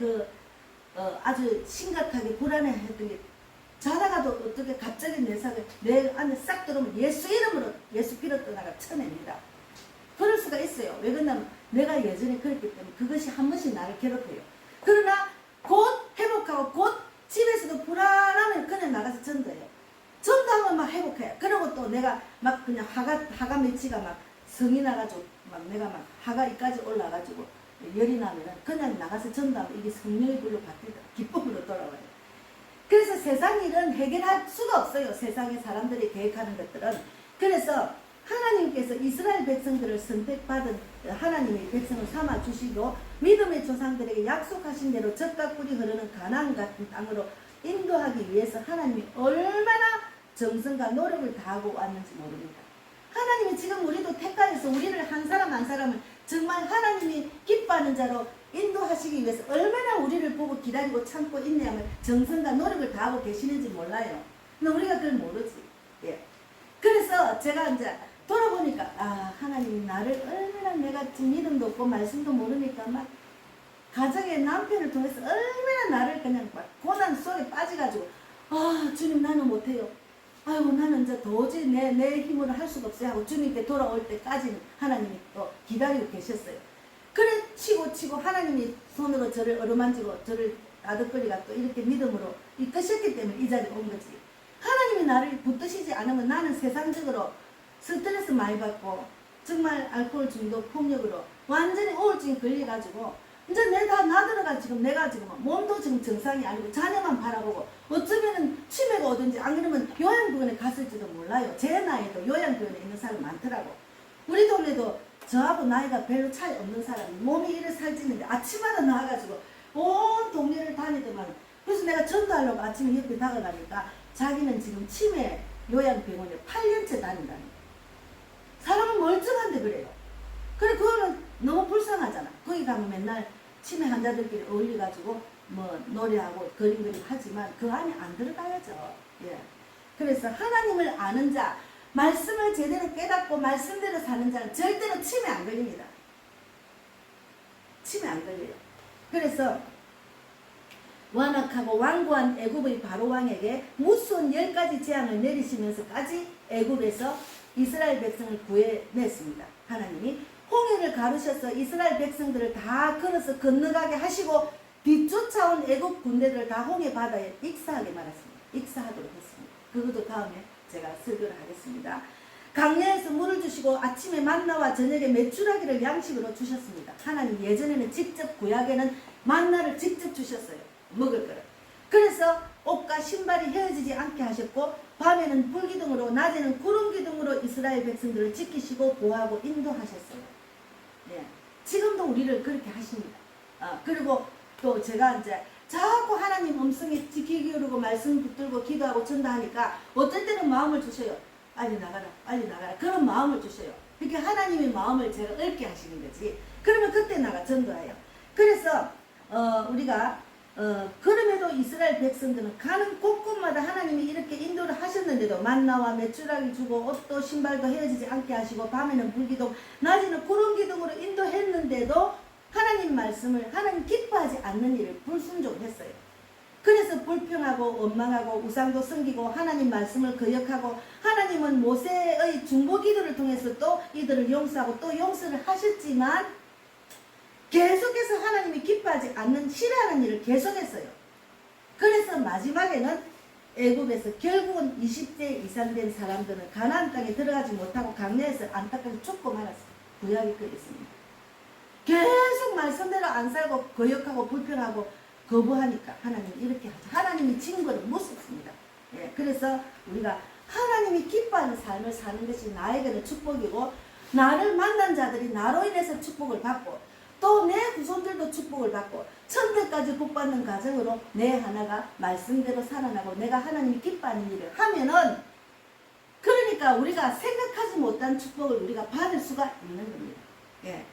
아주 심각하게 불안해했던 게 자다가도 어떻게 갑자기 내 안에 싹 들어오면 예수 이름으로 예수 빌어 떠나가 쳐냅니다. 그럴 수가 있어요. 왜 그러냐면 내가 예전에 그랬기 때문에 그것이 한 번씩 나를 괴롭혀요. 그러나 곧 회복하고 곧 집에서도 불안하면 그냥 나가서 전도해요. 전도하면 막 회복해요. 그리고 또 내가 막 그냥 화가 맺히가 막 성이 나가지고 막 내가 막 하가이까지 올라가지고 열이 나면은 그냥 나가서 전도하면 이게 성령의 불로 바뀌다 기쁨으로 돌아와요. 그래서 세상 일은 해결할 수가 없어요. 세상의 사람들이 계획하는 것들은. 그래서 하나님께서 이스라엘 백성들을 선택받은 하나님의 백성을 삼아 주시고 믿음의 조상들에게 약속하신 대로 젖과 꿀이 흐르는 가나안 같은 땅으로 인도하기 위해서 하나님이 얼마나 정성과 노력을 다하고 왔는지 모릅니다. 하나님이 지금 우리도 택하여서 우리를 한 사람 한 사람을 정말 하나님이 기뻐하는 자로 인도하시기 위해서 얼마나 우리를 보고 기다리고 참고 인내하며 정성과 노력을 다하고 계시는지 몰라요. 근데 우리가 그걸 모르지. 예. 그래서 제가 이제 돌아보니까 하나님이 나를 얼마나 내가 지금 믿음도 없고 말씀도 모르니까 막 가정의 남편을 통해서 얼마나 나를 그냥 막 고난 속에 빠져가지고 주님 나는 못해요. 아이고 나는 이제 도저히 내 힘으로 할 수가 없어요 하고 주님께 돌아올 때까지는 하나님이 또 기다리고 계셨어요. 그래 치고 하나님이 손으로 저를 어루만지고 저를 아득거리가 또 이렇게 믿음으로 이끄셨기 때문에 이 자리에 온 거지. 하나님이 나를 붙드시지 않으면 나는 세상적으로 스트레스 많이 받고 정말 알코올 중독 폭력으로 완전히 우울증이 걸려가지고 이제 내가 나들어가 지금 내가 지금 몸도 지금 정상이 아니고 자녀만 바라보고 어쩌면은 치매가 오든지 안 그러면 요양병원에 갔을지도 몰라요. 제 나이에도 요양병원에 있는 사람이 많더라고. 우리 동네도 저하고 나이가 별로 차이 없는 사람이 몸이 이래 살찌는데 아침마다 나와가지고 온 동네를 다니더만. 그래서 내가 전도하려고 아침에 옆에 다가가니까 자기는 지금 치매 요양병원에 8년째 다닌다는 거예요. 사람은 멀쩡한데 그래요. 그래 그거는 너무 불쌍하잖아. 거기 가면 맨날 치매 환자들끼리 어울려가지고 뭐 노래하고 그림 하지만 그 안에 안 들어가야죠. 예. 그래서 하나님을 아는 자, 말씀을 제대로 깨닫고 말씀대로 사는 자는 절대로 치매 안 걸립니다. 치매 안 걸려요. 그래서 완악하고 완고한 애굽의 바로 왕에게 무서운 10가지 재앙을 내리시면서까지 애굽에서 이스라엘 백성을 구해냈습니다. 하나님이 홍해를 가르셔서 이스라엘 백성들을 다 걸어서 건너가게 하시고 뒤쫓아온 애국 군대들을 다 홍해 바다에 익사하게 말았습니다. 익사하도록 했습니다. 그것도 다음에 제가 설교를 하겠습니다. 강야에서 물을 주시고 아침에 만나와 저녁에 메추라기를 양식으로 주셨습니다. 하나님 예전에는 직접 구약에는 만나를 직접 주셨어요. 먹을 거를. 그래서 옷과 신발이 헤어지지 않게 하셨고 밤에는 불기둥으로 낮에는 구름기둥으로 이스라엘 백성들을 지키시고 보호하고 인도하셨어요. 예. 지금도 우리를 그렇게 하십니다. 그리고 또 제가 이제 자꾸 하나님 음성에 귀 기울이고 말씀 붙들고 기도하고 전도하니까 어떨 때는 마음을 주셔요. 빨리 나가라 빨리 나가라 그런 마음을 주셔요. 그렇게 하나님의 마음을 제가 얻게 하시는 거지. 그러면 그때 나가 전도해요. 그래서 우리가 그럼에도 이스라엘 백성들은 가는 곳곳마다 하나님이 이렇게 인도를 하셨는데도 만나와 메추라기 주고 옷도 신발도 헤어지지 않게 하시고 밤에는 불기둥 낮에는 구름기둥으로 인도했는데도 하나님 말씀을 하나님 기뻐하지 않는 일을 불순종했어요. 그래서 불평하고 원망하고 우상도 섬기고 하나님 말씀을 거역하고 하나님은 모세의 중보기도를 통해서 또 이들을 용서하고 또 용서를 하셨지만 계속해서 하나님이 기뻐하지 않는 싫어하는 일을 계속했어요. 그래서 마지막에는 애굽에서 결국은 20세 이상 된 사람들은 가나안 땅에 들어가지 못하고 강야에서 안타깝게 죽고 말았어요. 구약이 그랬습니다. 계속 말씀대로 안 살고 거역하고 불평하고 거부하니까 하나님이 이렇게 하죠. 하나님이 징벌은 무섭습니다. 예, 그래서 우리가 하나님이 기뻐하는 삶을 사는 것이 나에게는 축복이고 나를 만난 자들이 나로 인해서 축복을 받고 또 내 후손들도 축복을 받고 천대까지 복받는 가정으로 내 하나가 말씀대로 살아나고 내가 하나님이 기뻐하는 일을 하면은 그러니까 우리가 생각하지 못한 축복을 우리가 받을 수가 있는 겁니다. 예.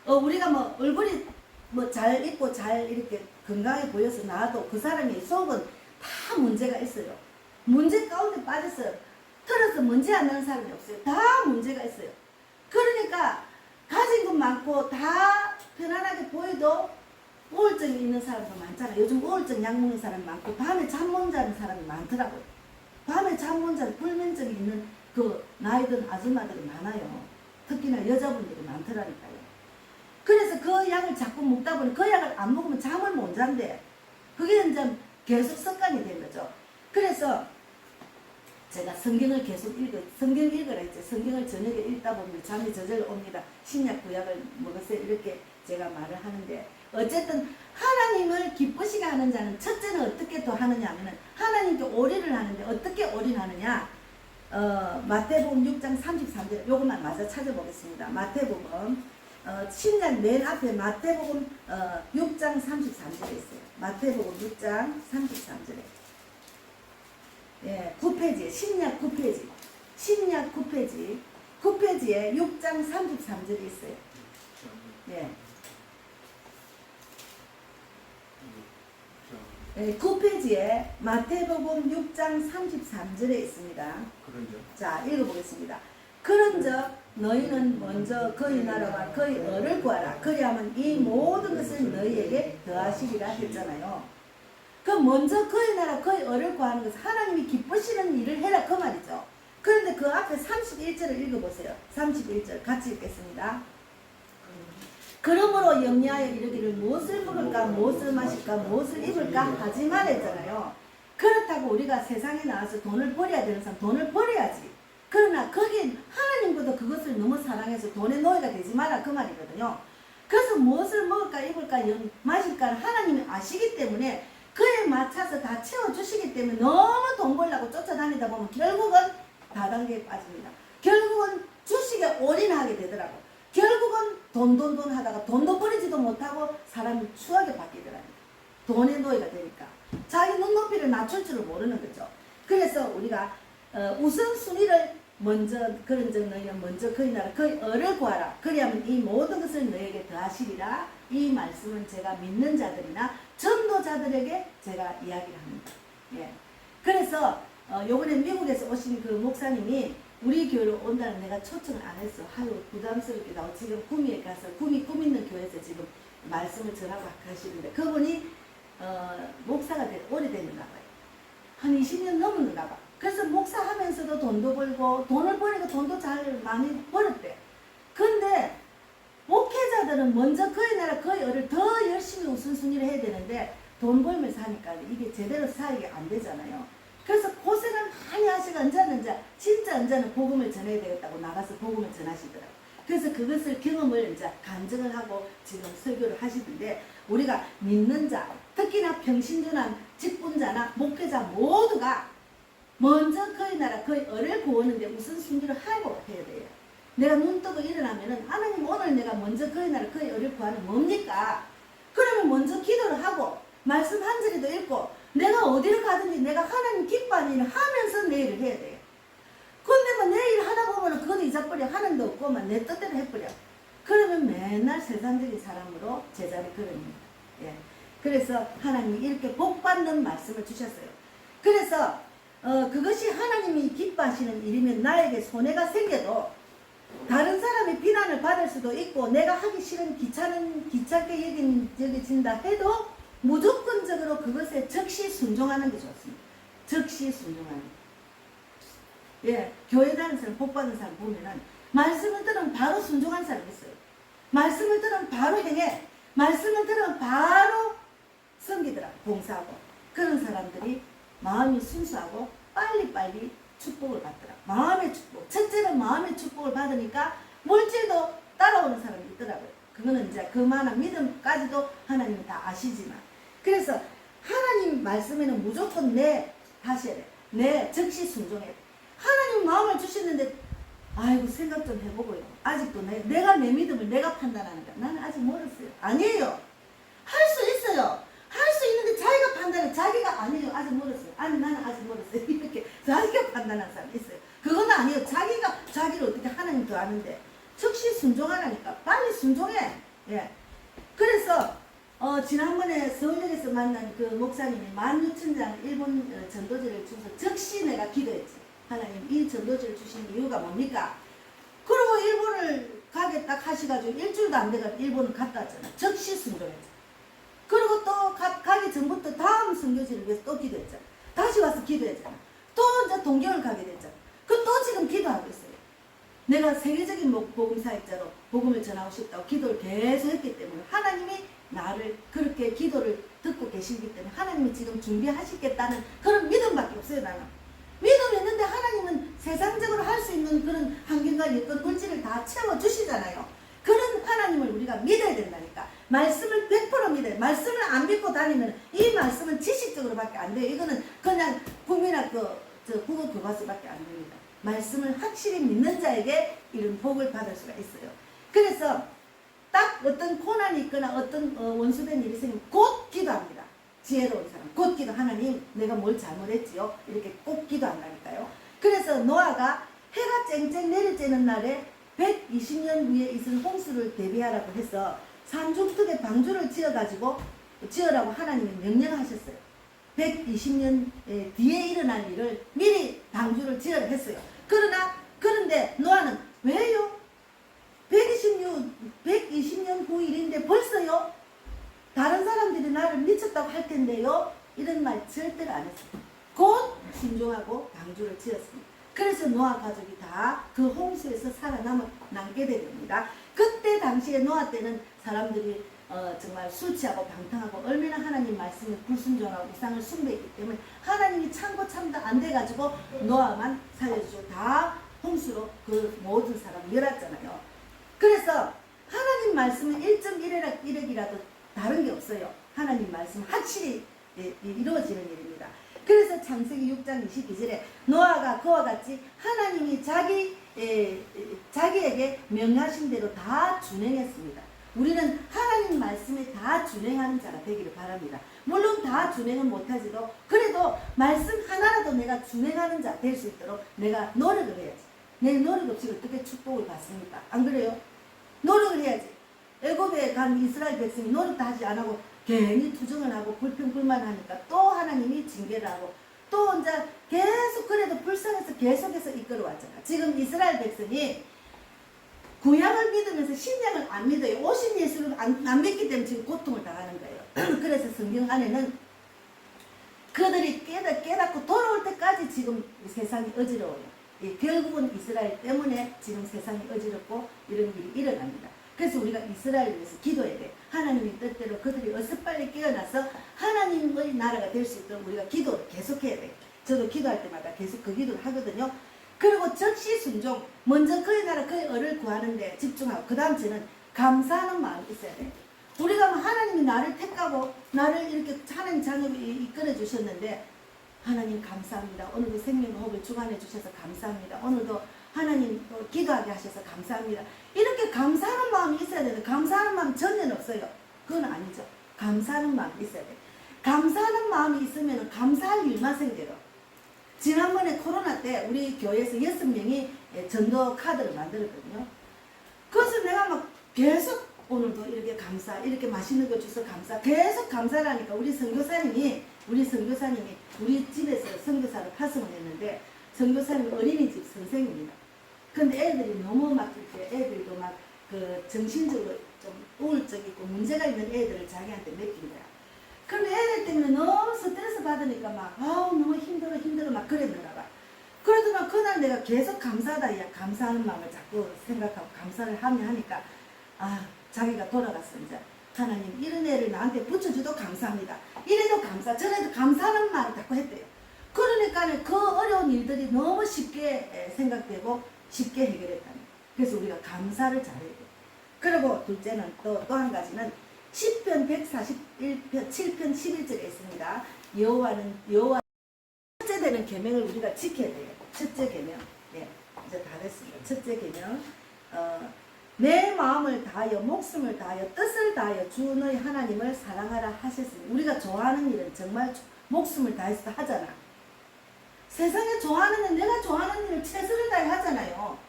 우리가 뭐 얼굴이 뭐 잘 입고 잘 이렇게 건강해 보여서 나와도 그 사람의 속은 다 문제가 있어요. 문제 가운데 빠졌어요. 틀어서 문제 안 나는 사람이 없어요. 다 문제가 있어요. 그러니까 가진 것 많고 다 편안하게 보여도 우울증이 있는 사람도 많잖아요. 요즘 우울증 약 먹는 사람이 많고 밤에 잠 못 자는 사람이 많더라고요. 밤에 잠 못 자는 불면증이 있는 그 나이 든 아줌마들이 많아요. 특히나 여자분들이 많더라니까요. 그래서 그 약을 자꾸 먹다 보니 그 약을 안 먹으면 잠을 못 잔대. 그게 이제 계속 습관이 된 거죠. 그래서 제가 성경을 계속 성경 읽으라 했죠. 성경을 저녁에 읽다 보면 잠이 저절로 옵니다. 신약 구약을 먹으세요. 이렇게 제가 말을 하는데, 어쨌든 하나님을 기쁘시게 하는 자는 첫째는 어떻게 또 하느냐 하면은 하나님께 올인을 하는데, 어떻게 올인하느냐, 마태복음 6장 33절 요것만 마저 찾아보겠습니다. 마태복음 신약 맨 앞에 마태복음 6장 33절에 있어요. 마태복음 6장 33절에, 예, 9페이지, 신약 9페이지, 신약 9페이지에 6장 33절이 있어요. 예. 네, 9페이지에 마태복음 6장 33절에 있습니다. 자, 읽어보겠습니다. 그런즉 너희는 먼저 그의 나라와 그의 의를 구하라. 그리하면 이 모든 것을 너희에게 더하시리라 했잖아요. 그 먼저 그의 나라 그의 의를 구하는 것은 하나님이 기쁘시는 일을 해라 그 말이죠. 그런데 그 앞에 31절을 읽어보세요. 31절 같이 읽겠습니다. 그러므로 염려하여 이르기를 무엇을 먹을까 무엇을 마실까 무엇을 입을까 하지 말았잖아요. 그렇다고 우리가 세상에 나와서 돈을 벌여야 되는 사람 돈을 벌여야지. 그러나 거긴 하나님보다 그것을 너무 사랑해서 돈의 노예가 되지 마라 그 말이거든요. 그래서 무엇을 먹을까 입을까 마실까 하나님이 아시기 때문에 그에 맞춰서 다 채워주시기 때문에 너무 돈 벌려고 쫓아다니다 보면 결국은 다단계에 빠집니다. 결국은 주식에 올인하게 되더라고. 결국은 돈 하다가 돈도 버리지도 못하고 사람이 추하게 바뀌더라고요. 돈의 노예가 되니까. 자기 눈높이를 낮출 줄을 모르는 거죠. 그래서 우리가 우선순위를 먼저, 그런즉 너희는 먼저 그의 나라 그의 의를 구하라. 그리하면 이 모든 것을 너희에게 더하시리라. 이 말씀은 제가 믿는 자들이나 전도자들에게 제가 이야기를 합니다. 예. 그래서 요번에 미국에서 오신 그 목사님이 우리 교회로 온다는 내가 초청을 안 했어. 아유 부담스럽기도 하고 지금 구미에 가서 구미 있는 교회에서 지금 말씀을 전하고 가시는데, 그분이 목사가 오래됐는가 봐요. 한 20년 넘었는가 봐. 그래서 목사하면서도 돈도 벌고 돈을 버니까 돈도 잘 많이 벌었대. 근데 목회자들은 먼저 그의 나라 그의 의를 더 열심히 우선순위를 해야 되는데 돈 벌면서 하니까 이게 제대로 사역이 안 되잖아요. 그래서 고생을 많이 하시고 언제는 복음을 전해야 되겠다고 나가서 복음을 전하시더라고요. 그래서 그것을 경험을 이제 간증을 하고 지금 설교를 하시는데, 우리가 믿는 자, 특히나 평신도나 직분자나 목회자 모두가 먼저 그의 나라 그의 의를 구하는데 우선순위를 하고 해야 돼요. 내가 눈 뜨고 일어나면은 하나님 오늘 내가 먼저 그의 나라 그의 의를 구하는 뭡니까? 그러면 먼저 기도를 하고 말씀 한 절에도 읽고 내가 어디를 가든지 내가 하나님 기뻐하는 일을 하면서 내 일을 해야 돼요. 근데 뭐 내 일 하다 보면 그것도 잊어버려. 하는 데 없고 내 뜻대로 해버려. 그러면 맨날 세상적인 사람으로 제자리 걸어닙니다. 예. 그래서 하나님이 이렇게 복받는 말씀을 주셨어요. 그래서 그것이 하나님이 기뻐하시는 일이면 나에게 손해가 생겨도 다른 사람이 비난을 받을 수도 있고 내가 하기 싫은 귀찮게 여겨진다 해도 무조건적으로 그것에 즉시 순종하는 게 좋습니다. 즉시 순종하는 게. 예, 교회 다니는 사람, 복 받는 사람 보면은 말씀을 들으면 바로 순종하는 사람이 있어요. 말씀을 들으면 바로 행해. 말씀을 들으면 바로 섬기더라, 봉사하고. 그런 사람들이 마음이 순수하고 빨리빨리 축복을 받더라. 마음의 축복. 첫째는 마음의 축복을 받으니까 물질도 따라오는 사람이 있더라고요. 그거는 이제 그만한 믿음까지도 하나님은 다 아시지만. 그래서 하나님 말씀에는 무조건 하셔야 돼. 즉시 순종해야 돼. 하나님 마음을 주시는데 아이고 생각 좀 해보고요. 아직도 내가 내 믿음을 내가 판단하는 거야. 나는 아직 멀었어요. 아니에요. 할 수 있어요. 할 수 있는데 자기가 판단해. 자기가 아니에요. 아직 멀었어요. 아니 나는 아직 멀었어요. 이렇게 자기가 판단하는 사람이 있어요. 그건 아니에요. 자기가 자기를 어떻게 하나님 더 아는데 즉시 순종하라니까. 빨리 순종해. 예. 그래서 지난번에 서울역에서 만난 그 목사님이 16,000장 일본 전도지를 주셔서 즉시 내가 기도했지. 하나님 이 전도지를 주신 이유가 뭡니까? 그리고 일본을 가겠다 하셔가지고 일주일도 안 돼가지고 일본을 갔다 왔잖아. 즉시 순종했잖아. 그리고 또 가기 전부터 다음 선교지를 위해서 또 기도했잖아. 다시 와서 기도했잖아. 또 이제 동경을 가게 됐잖아. 또 지금 기도하고 있어요. 내가 세계적인 복음사역자로 복음을 전하고 싶다고 기도를 계속 했기 때문에 하나님이 나를 그렇게 기도를 듣고 계시기 때문에 하나님이 지금 준비하시겠다는 그런 믿음밖에 없어요. 나는 믿음이 있는데 하나님 세상적으로 할 수 있는 그런 환경과 여건 물질을 다 채워주시잖아요. 그런 하나님을 우리가 믿어야 된다니까. 말씀을 100% 믿어요. 말씀을 안 믿고 다니면 이 말씀은 지식적으로밖에 안 돼요. 이거는 그냥 국민학교 국어 교과서밖에 안 됩니다. 말씀을 확실히 믿는 자에게 이런 복을 받을 수가 있어요. 그래서 딱 어떤 고난이 있거나 어떤 원수된 일이 생기면 곧 기도합니다. 지혜로운 사람 곧 기도. 하나님 내가 뭘 잘못했지요? 이렇게 꼭 기도한다니까요. 그래서 노아가 해가 쨍쨍 내리쬐는 날에 120년 위에 있은 홍수를 대비하라고 해서 산중턱에 방주를 지으라고 하나님이 명령하셨어요. 120년 뒤에 일어날 일을 미리 방주를 지으라 했어요. 그런데 노아는 왜요? 120년 후 일인데 벌써요? 다른 사람들이 나를 미쳤다고 할 텐데요? 이런 말 절대로 안 했어요. 곧 순종하고 방주를 지었습니다. 그래서 노아 가족이 다 그 홍수에서 살아남게 됩니다. 그때 당시에 노아 때는 사람들이 정말 술 취하고 방탕하고 얼마나 하나님 말씀에 불순종하고 이상을 숭배했기 때문에 하나님이 참고 참다 안 돼가지고 노아만 살려주고 다 홍수로 그 모든 사람을 열었잖아요. 그래서 하나님 말씀은 1.1억이라도 다른 게 없어요. 하나님 말씀은 확실히 이루어지는 일입니다. 그래서 창세기 6장 22절에 노아가 그와 같이 하나님이 자기에게 명하신 대로 다 준행했습니다. 우리는 하나님 말씀에 다 준행하는 자가 되기를 바랍니다. 물론 다 준행은 못하지도 그래도 말씀 하나라도 내가 준행하는 자 될 수 있도록 내가 노력을 해야지. 내 노력 없이 어떻게 축복을 받습니까? 안 그래요? 노력을 해야지. 애굽에 간 이스라엘 백성이 노력도 하지 안 하고 괜히 투정을 하고 불평불만하니까 또 하나님이 징계를 하고 또 이제 계속 그래도 불쌍해서 계속해서 이끌어왔잖아. 지금 이스라엘 백성이 구약을 믿으면서 신약을 안 믿어요. 오신 예수를 안 믿기 때문에 지금 고통을 당하는 거예요. 그래서 성경 안에는 그들이 깨닫고 돌아올 때까지 지금 세상이 어지러워요. 결국은 이스라엘 때문에 지금 세상이 어지럽고 이런 일이 일어납니다. 그래서 우리가 이스라엘을 위해서 기도해야 돼. 하나님의 뜻대로 그들이 어서 빨리 깨어나서 하나님의 나라가 될 수 있도록 우리가 기도를 계속해야 돼. 저도 기도할 때마다 계속 그 기도를 하거든요. 그리고 즉시 순종, 먼저 그의 나라 그의 의를 구하는데 집중하고 그 다음 저는 감사하는 마음이 있어야 돼. 우리가 하나님이 나를 택하고 나를 이렇게 하나님 자녀를 이끌어 주셨는데 하나님 감사합니다. 오늘도 생명의 호흡을 주관해 주셔서 감사합니다. 오늘도 하나님 기도하게 하셔서 감사합니다. 이렇게 감사하는 마음이 있어야 되는데 감사하는 마음 전혀 없어요. 그건 아니죠. 감사하는 마음이 있어야 돼. 감사하는 마음이 있으면 감사할 일만 생겨요. 지난번에 코로나 때 우리 교회에서 6명이 전도 카드를 만들었거든요. 그래서 내가 막 계속 오늘도 이렇게 감사, 이렇게 맛있는 거 주셔서 감사, 계속 감사를 하니까 우리 선교사님이 우리 집에서 선교사를 파송을 했는데 선교사님 어린이집 선생입니다. 근데 애들이 너무 막 이렇게 애들도 막 그 정신적으로 좀 우울증 있고 문제가 있는 애들을 자기한테 맡긴 거야. 그런데 애들 때문에 너무 스트레스 받으니까 막 아우 너무 힘들어 막 그랬는가 봐. 그러더니 그날 내가 계속 감사하다 야 감사하는 마음을 자꾸 생각하고 감사를 하니까 자기가 돌아갔어. 이제 하나님 이런 애를 나한테 붙여줘도 감사합니다. 이래도 감사 저래도 감사하는 말을 자꾸 했대요. 그러니까 그 어려운 일들이 너무 쉽게 생각되고 쉽게 해결했다는. 그래서 우리가 감사를 잘해야 돼요. 그리고 둘째는 또 한 가지는 시편 141편 7편 11절에 있습니다. 여호와 첫째 되는 계명을 우리가 지켜야 돼요. 첫째 계명. 네, 이제 다 됐습니다. 첫째 계명. 내 마음을 다하여 목숨을 다하여 뜻을 다하여 주 너희 하나님을 사랑하라 하셨으니 우리가 좋아하는 일은 정말 목숨을 다해서 하잖아. 세상에 좋아하는 일, 내가 좋아하는 일을 최선을 다해 하잖아요.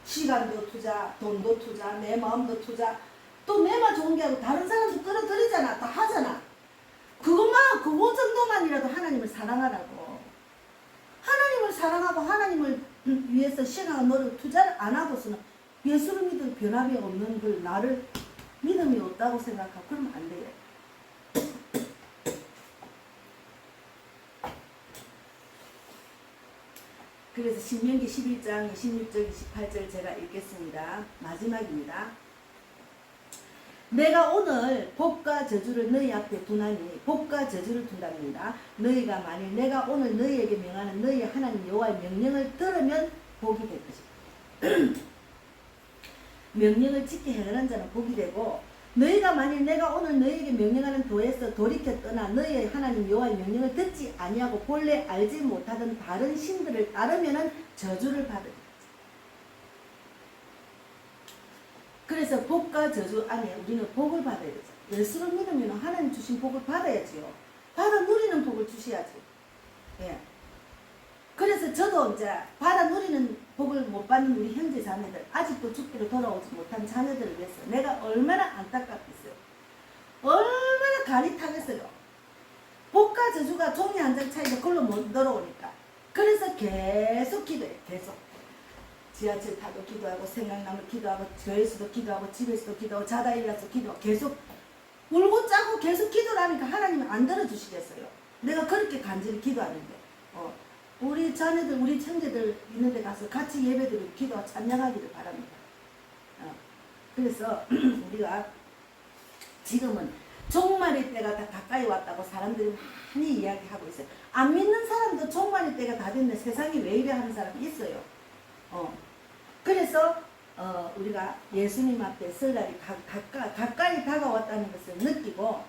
시간도 투자, 돈도 투자, 내 마음도 투자, 또 내만 좋은 게 아니고 다른 사람도 끌어들이잖아. 다 하잖아. 그거 정도만이라도 하나님을 사랑하라고. 하나님을 사랑하고 하나님을 위해서 시간과 노력을 투자를 안 하고서는 예수를 믿을 변함이 없는 걸 나를 믿음이 없다고 생각하고 그러면 안 돼요. 그래서 신명기 11장 26절 28절 제가 읽겠습니다. 마지막입니다. 내가 오늘 복과 저주를 너희 앞에 두나니 복과 저주를 둔답니다. 너희가 만일 내가 오늘 너희에게 명하는 너희 하나님 여호와의 명령을 들으면 복이 될 것이다. 명령을 지켜 행하는 자는 복이 되고 너희가 만일 내가 오늘 너희에게 명령하는 도에서 돌이켜 떠나 너희의 하나님 여호와의 명령을 듣지 아니하고 본래 알지 못하던 다른 신들을 따르면은 저주를 받으리라. 그래서 복과 저주 안에 우리는 복을 받아야 되죠. 예수를 믿으면 하나님 주신 복을 받아야지요. 받아 누리는 복을 주셔야지. 예. 그래서 저도 이제 받아 누리는 복을 못 받는 우리 형제 자매들, 아직도 죽기로 돌아오지 못한 자녀들을 위해서 내가 얼마나 안타깝겠어요. 얼마나 간이 타겠어요. 복과 저주가 종이 한 장 차이도 그걸로 못 들어오니까. 그래서 계속 기도해. 계속. 지하철 타도 기도하고 생각나면 기도하고 교회에서도 기도하고 집에서도 기도하고 자다 일어나서 기도하고 계속 울고 짜고 계속 기도를 하니까 하나님은 안 들어주시겠어요. 내가 그렇게 간절히 기도하는데 우리 자녀들 우리 형제들 있는 데 가서 같이 예배드리고 기도하고 찬양하기를 바랍니다. 그래서 우리가 지금은 종말의 때가 다 가까이 왔다고 사람들이 많이 이야기하고 있어요. 안 믿는 사람도 종말의 때가 다 됐네 세상이 왜 이래 하는 사람이 있어요. 그래서 우리가 예수님 앞에 설날이 가까이 다가왔다는 것을 느끼고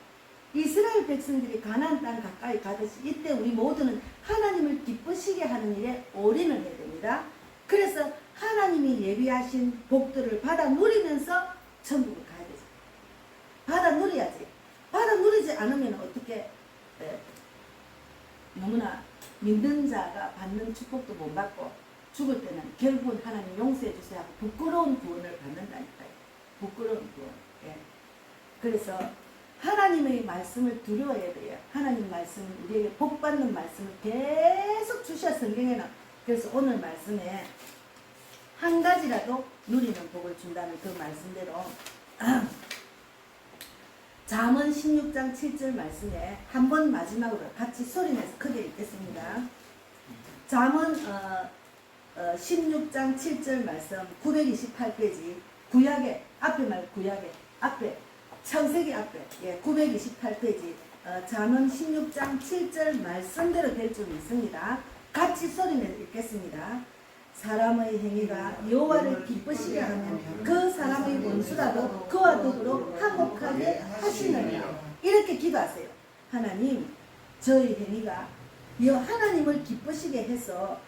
이스라엘 백성들이 가나안 땅 가까이 가듯이 이때 우리 모두는 하나님을 기쁘시게 하는 일에 올인을 해야 됩니다. 그래서 하나님이 예비하신 복들을 받아 누리면서 천국을 가야 되죠. 받아 누려야지. 받아 누리지 않으면 어떻게 너무나 믿는 자가 받는 축복도 못 받고 죽을 때는 결국은 하나님 용서해 주세요 하고 부끄러운 구원을 받는다니까요. 부끄러운 구원. 예. 그래서 하나님의 말씀을 두려워해야 돼요. 하나님 말씀은 우리에게 복받는 말씀을 계속 주셔 성경에는. 그래서 오늘 말씀에 한 가지라도 누리는 복을 준다는 그 말씀대로 잠언 16장 7절 말씀에 한 번 마지막으로 같이 소리내서 크게 읽겠습니다. 잠언 16장 7절 말씀 928페이지 구약의 앞에 말 구약의 앞에 창세기 앞에 928페이지 잠언 16장 7절 말씀대로 될 줄 믿습니다. 같이 소리내서 읽겠습니다. 사람의 행위가 여호와를 기쁘시게 하면 그 사람의 원수라도 그와 더불어 화목하게 하시느니라. 이렇게 기도하세요. 하나님 저희 행위가 하나님을 기쁘시게 해서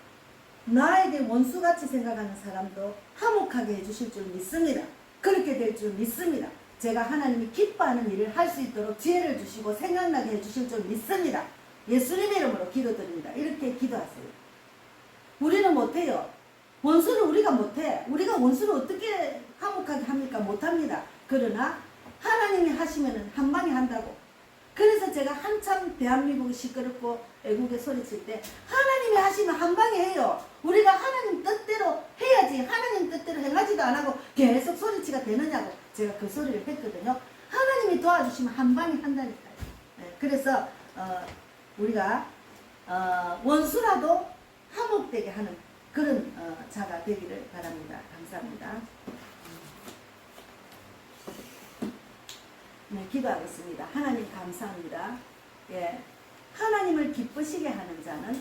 나에게 원수같이 생각하는 사람도 화목하게 해주실 줄 믿습니다. 그렇게 될 줄 믿습니다. 제가 하나님이 기뻐하는 일을 할 수 있도록 지혜를 주시고 생각나게 해주실 줄 믿습니다. 예수님의 이름으로 기도드립니다. 이렇게 기도하세요. 우리는 못해요. 원수를 우리가 못해. 우리가 원수를 어떻게 화목하게 합니까? 못합니다. 그러나 하나님이 하시면 한 방에 한다고. 그래서 제가 한참 대한민국이 시끄럽고 애국에 소리칠 때 하나님이 하시면 한 방에 해요. 우리가 하나님 뜻대로 해야지 하나님 뜻대로 행하지도 안 하고 계속 소리치가 되느냐고 제가 그 소리를 했거든요. 하나님이 도와주시면 한 방에 한다니까요. 네, 그래서 우리가 원수라도 화목되게 하는 그런 자가 되기를 바랍니다. 감사합니다. 네, 기도하겠습니다. 하나님 감사합니다. 예, 하나님을 기쁘시게 하는 자는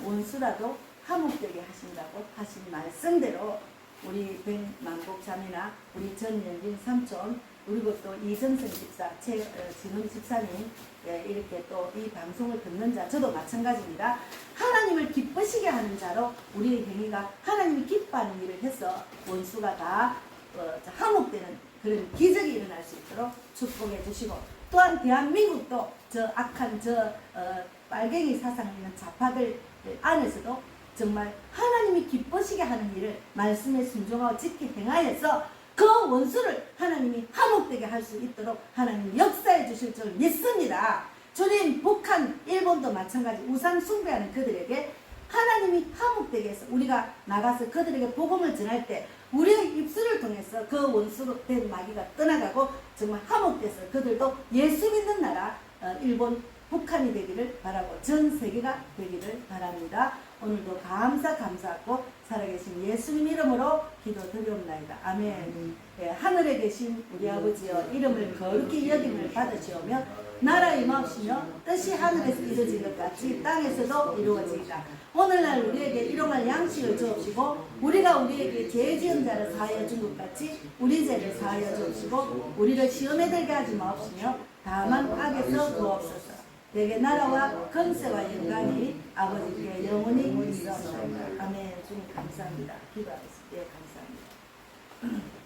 원수라도 화목되게 하신다고 하신 말씀대로 우리 백만복 자매나 우리 전연진 삼촌 그리고 또 이정선 집사, 진흥 집사님 이렇게 또 이 방송을 듣는 자 저도 마찬가지입니다. 하나님을 기쁘시게 하는 자로 우리의 행위가 하나님이 기뻐하는 일을 해서 원수가 다 화목되는 그런 기적이 일어날 수 있도록 축복해 주시고 또한 대한민국도 저 악한 빨갱이 사상 있는 좌파들 안에서도 정말 하나님이 기쁘시게 하는 일을 말씀에 순종하고 지켜 행하여서 그 원수를 하나님이 화목되게 할 수 있도록 하나님 역사해 주실 줄 믿습니다. 주님 북한 일본도 마찬가지 우상 숭배하는 그들에게 하나님이 화목되게 해서 우리가 나가서 그들에게 복음을 전할 때 우리의 입술을 통해서 그 원수로 된 마귀가 떠나가고 정말 화목돼서 그들도 예수 믿는 나라 일본 북한이 되기를 바라고 전 세계가 되기를 바랍니다. 오늘도 감사하고 살아계신 예수님 이름으로 기도드리옵나이다. 아멘. 하늘에 계신 우리 아버지여 이름을 거룩히 여김을 받으시오며 나라 임하옵시며 뜻이 하늘에서 이루어진 것 같이 땅에서도 이루어지이다. 오늘날 우리에게 일용할 양식을 주옵시고 우리가 우리에게 죄 지은 자를 사하여 준 것 같이 우리 죄를 사하여 주옵시고 우리를 시험에 들게 하지 마옵시며 다만 악에서 구하옵소서. 내게 나라와 권세와 영광이 아버지께 영원히 있사옵나이다. 아멘. 주님 감사합니다. 기도하겠습니다. 예, 감사합니다.